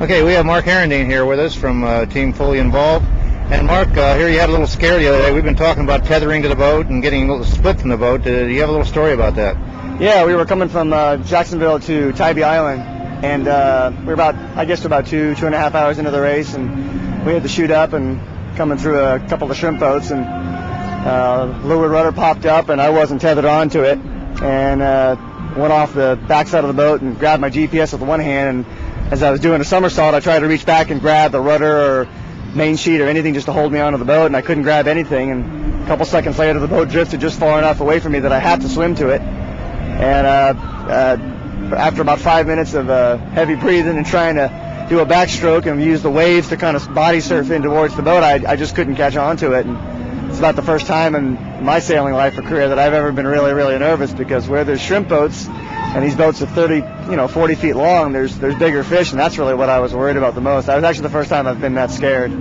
Okay, we have Mark Herendeen here with us from Team Fully Involved. And Mark, here you had a little scare the other day. We've been talking about tethering to the boat and getting a little split from the boat. Do you have a little story about that? Yeah, we were coming from Jacksonville to Tybee Island, and we were about 2.5 hours into the race, and we had to shoot up and coming through a couple of shrimp boats, and leeward rudder popped up, and I wasn't tethered onto it, and went off the backside of the boat and grabbed my GPS with one hand, and as I was doing a somersault, I tried to reach back and grab the rudder or main sheet or anything just to hold me onto the boat, and I couldn't grab anything, and a couple seconds later the boat drifted just far enough away from me that I had to swim to it, and after about 5 minutes of heavy breathing and trying to do a backstroke and use the waves to kind of body surf in towards the boat, I just couldn't catch on to it. And it's about the first time in my sailing life or career that I've ever been really, really nervous, because where there's shrimp boats, and these boats are 40 feet long, there's bigger fish, and that's really what I was worried about the most. That was actually the first time I've been that scared.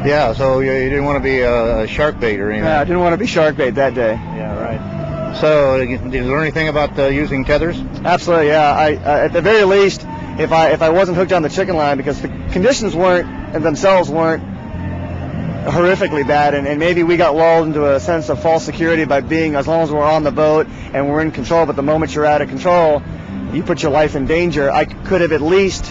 Yeah, so you didn't want to be a shark bait or anything? Yeah, I didn't want to be shark bait that day. Yeah, right. So did you learn anything about using tethers? Absolutely, yeah. At the very least, if I wasn't hooked on the chicken line, because the conditions themselves weren't horrifically bad, and maybe we got lulled into a sense of false security by being, as long as we're on the boat and we're in control, but the moment you're out of control, you put your life in danger. I could have at least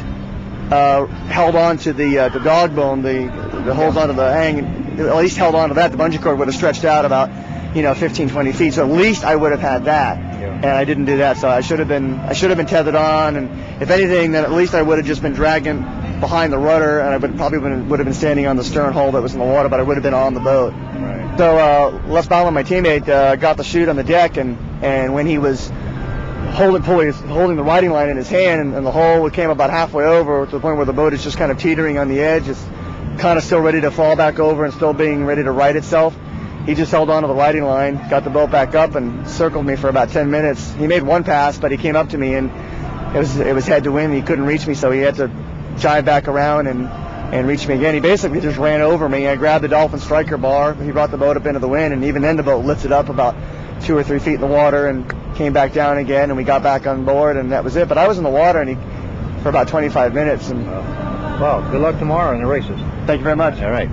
held on to the dog bone, the holds onto the hang, at least held on to that. The bungee cord would have stretched out about 15-20 feet, so at least I would have had that. Yeah. And I didn't do that, so I should have been tethered on, and if anything, then at least I would have just been dragging behind the rudder, and I would have been standing on the stern hull that was in the water, but I would have been on the boat. Right. So Les Ballin, my teammate, got the chute on the deck, and when he was holding the riding line in his hand, and the hull came about halfway over to the point where the boat is just kind of teetering on the edge, it's kind of still ready to fall back over and still being ready to right itself. He just held on to the riding line, got the boat back up, and circled me for about 10 minutes. He made one pass, but he came up to me, and it was head to wind. He couldn't reach me, so he had to jive back around and reach me again. He basically just ran over me. I grabbed the Dolphin striker bar. He brought the boat up into the wind, and even then the boat lifted up about 2 or 3 feet in the water and came back down again, and we got back on board, and that was it. But I was in the water for about 25 minutes. And well, good luck tomorrow in the races. Thank you very much. All right.